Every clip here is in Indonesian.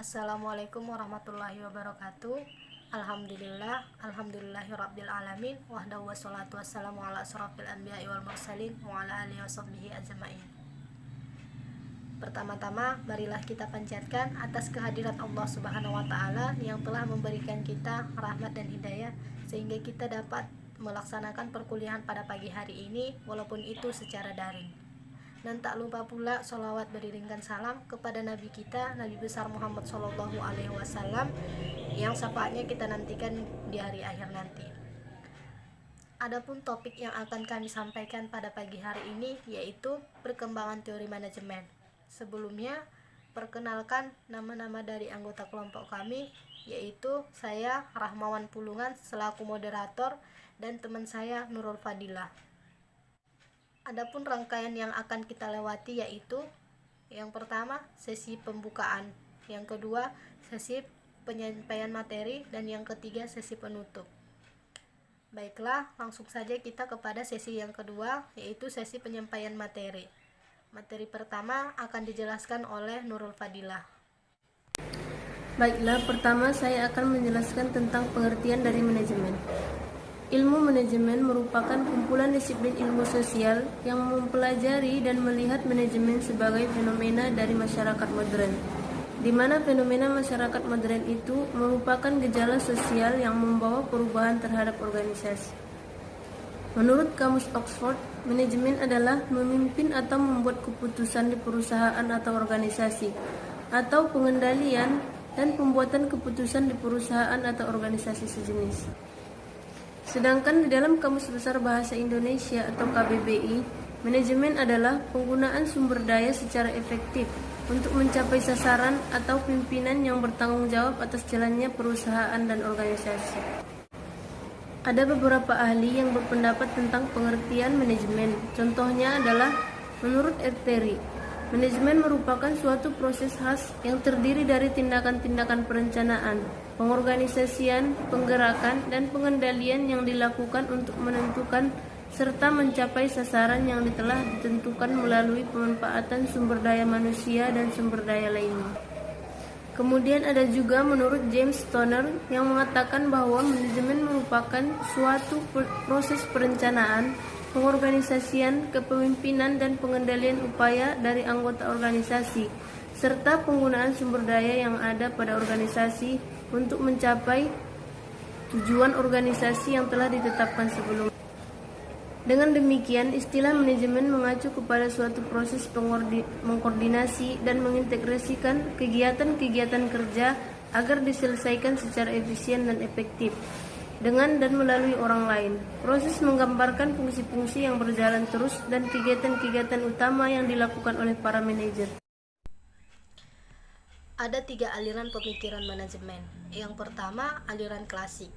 Assalamualaikum warahmatullahi wabarakatuh. Alhamdulillahirabbil alamin. Wahdahu wassalatu wassalamu ala asrofil anbiya'i wal mursalin wa ala alihi washabbihi ajmain. Pertama-tama, marilah kita panjatkan atas kehadirat Allah Subhanahu wa taala yang telah memberikan kita rahmat dan hidayah sehingga kita dapat melaksanakan perkuliahan pada pagi hari ini walaupun itu secara daring. Dan tak lupa pula sholawat beriringkan salam kepada Nabi kita, Nabi besar Muhammad Shallallahu Alaihi Wasallam, yang syafaatnya kita nantikan di hari akhir nanti. Adapun topik yang akan kami sampaikan pada pagi hari ini yaitu perkembangan teori manajemen. Sebelumnya, perkenalkan nama-nama dari anggota kelompok kami, yaitu saya Rahmawan Pulungan selaku moderator dan teman saya Nurul Fadilah. Adapun rangkaian yang akan kita lewati yaitu yang pertama sesi pembukaan, yang kedua sesi penyampaian materi, dan yang ketiga sesi penutup. Baiklah, langsung saja kita kepada sesi yang kedua yaitu sesi penyampaian materi. Materi pertama akan dijelaskan oleh Nurul Fadilah. Baiklah, pertama saya akan menjelaskan tentang pengertian dari manajemen. Ilmu manajemen merupakan kumpulan disiplin ilmu sosial yang mempelajari dan melihat manajemen sebagai fenomena dari masyarakat modern, di mana fenomena masyarakat modern itu merupakan gejala sosial yang membawa perubahan terhadap organisasi. Menurut Kamus Oxford, manajemen adalah memimpin atau membuat keputusan di perusahaan atau organisasi, atau pengendalian dan pembuatan keputusan di perusahaan atau organisasi sejenis. Sedangkan di dalam Kamus Besar Bahasa Indonesia atau KBBI, manajemen adalah penggunaan sumber daya secara efektif untuk mencapai sasaran atau pimpinan yang bertanggung jawab atas jalannya perusahaan dan organisasi. Ada beberapa ahli yang berpendapat tentang pengertian manajemen. Contohnya adalah menurut Terry, manajemen merupakan suatu proses khas yang terdiri dari tindakan-tindakan perencanaan, pengorganisasian, penggerakan, dan pengendalian yang dilakukan untuk menentukan serta mencapai sasaran yang telah ditentukan melalui pemanfaatan sumber daya manusia dan sumber daya lainnya. Kemudian ada juga menurut James Stoner yang mengatakan bahwa manajemen merupakan suatu proses perencanaan, pengorganisasian, kepemimpinan, dan pengendalian upaya dari anggota organisasi, serta penggunaan sumber daya yang ada pada organisasi untuk mencapai tujuan organisasi yang telah ditetapkan sebelumnya. Dengan demikian, istilah manajemen mengacu kepada suatu proses mengkoordinasi dan mengintegrasikan kegiatan-kegiatan kerja agar diselesaikan secara efisien dan efektif dengan dan melalui orang lain. Proses menggambarkan fungsi-fungsi yang berjalan terus dan kegiatan-kegiatan utama yang dilakukan oleh para manajer. Ada 3 aliran pemikiran manajemen. Yang pertama, aliran klasik.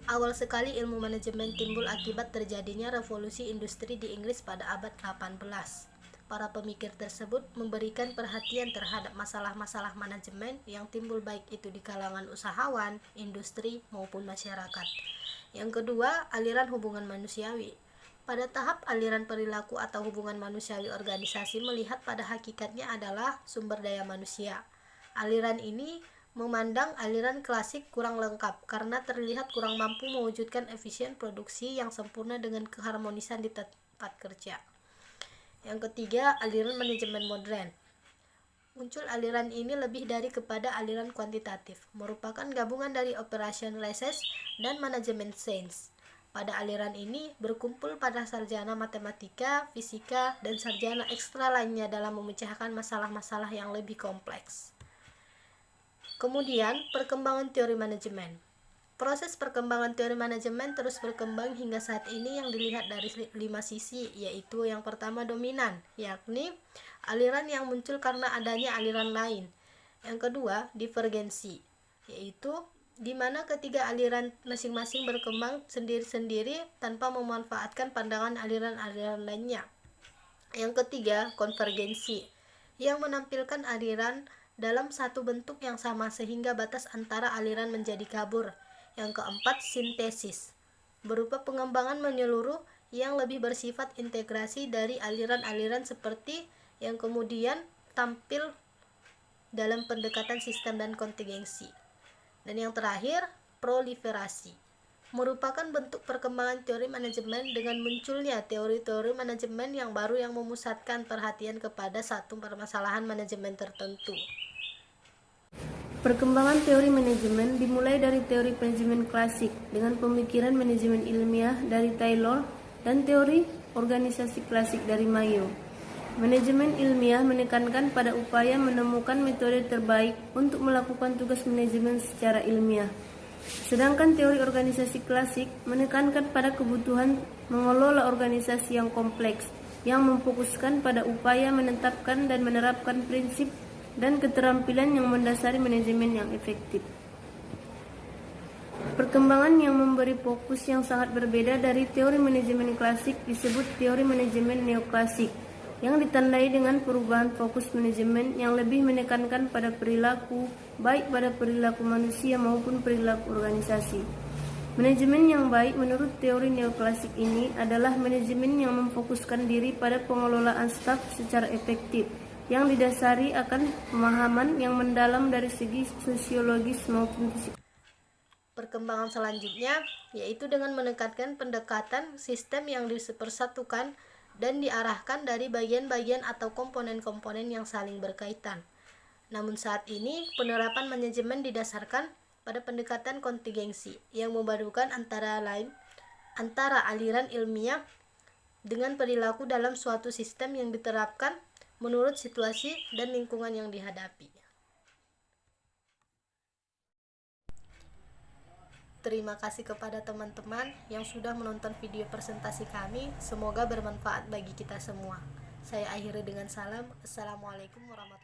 Awal sekali ilmu manajemen timbul akibat terjadinya revolusi industri di Inggris pada abad 18. Para pemikir tersebut memberikan perhatian terhadap masalah-masalah manajemen yang timbul baik itu di kalangan usahawan, industri, maupun masyarakat. Yang kedua, aliran hubungan manusiawi. Pada tahap aliran perilaku atau hubungan manusiawi, organisasi melihat pada hakikatnya adalah sumber daya manusia. Aliran ini memandang aliran klasik kurang lengkap karena terlihat kurang mampu mewujudkan efisien produksi yang sempurna dengan keharmonisan di tempat kerja. Yang ketiga, aliran manajemen modern. Muncul aliran ini lebih dari kepada aliran kuantitatif, merupakan gabungan dari operationalization dan manajemen science. Pada aliran ini berkumpul pada sarjana matematika, fisika, dan sarjana ekstra lainnya dalam memecahkan masalah-masalah yang lebih kompleks. Kemudian, perkembangan teori manajemen. Proses perkembangan teori manajemen terus berkembang hingga saat ini yang dilihat dari 5 sisi, yaitu yang pertama dominan, yakni aliran yang muncul karena adanya aliran lain. Yang kedua, divergensi, yaitu di mana ketiga aliran masing-masing berkembang sendiri-sendiri tanpa memanfaatkan pandangan aliran-aliran lainnya. Yang ketiga, konvergensi, yang menampilkan aliran dalam satu bentuk yang sama sehingga batas antara aliran menjadi kabur. Yang keempat, sintesis, berupa pengembangan menyeluruh yang lebih bersifat integrasi dari aliran-aliran seperti yang kemudian tampil dalam pendekatan sistem dan kontingensi. Dan yang terakhir, proliferasi merupakan bentuk perkembangan teori manajemen dengan munculnya teori-teori manajemen yang baru yang memusatkan perhatian kepada satu permasalahan manajemen tertentu. Perkembangan teori manajemen dimulai dari teori manajemen klasik dengan pemikiran manajemen ilmiah dari Taylor dan teori organisasi klasik dari Mayo. Manajemen ilmiah menekankan pada upaya menemukan metode terbaik untuk melakukan tugas manajemen secara ilmiah. Sedangkan teori organisasi klasik menekankan pada kebutuhan mengelola organisasi yang kompleks, yang memfokuskan pada upaya menetapkan dan menerapkan prinsip dan keterampilan yang mendasari manajemen yang efektif. Perkembangan yang memberi fokus yang sangat berbeda dari teori manajemen klasik disebut teori manajemen neoklasik, yang ditandai dengan perubahan fokus manajemen yang lebih menekankan pada perilaku, baik pada perilaku manusia maupun perilaku organisasi. Manajemen yang baik menurut teori neoklasik ini adalah manajemen yang memfokuskan diri pada pengelolaan staf secara efektif, yang didasari akan pemahaman yang mendalam dari segi sosiologis maupun fisik. Perkembangan selanjutnya yaitu dengan menekankan pendekatan sistem yang dipersatukan dan diarahkan dari bagian-bagian atau komponen-komponen yang saling berkaitan. Namun saat ini penerapan manajemen didasarkan pada pendekatan kontingensi yang memadukan antara aliran ilmiah dengan perilaku dalam suatu sistem yang diterapkan menurut situasi dan lingkungan yang dihadapi. Terima kasih kepada teman-teman yang sudah menonton video presentasi kami. Semoga bermanfaat bagi kita semua. Saya akhiri dengan salam. Assalamualaikum warahmatullahi wabarakatuh.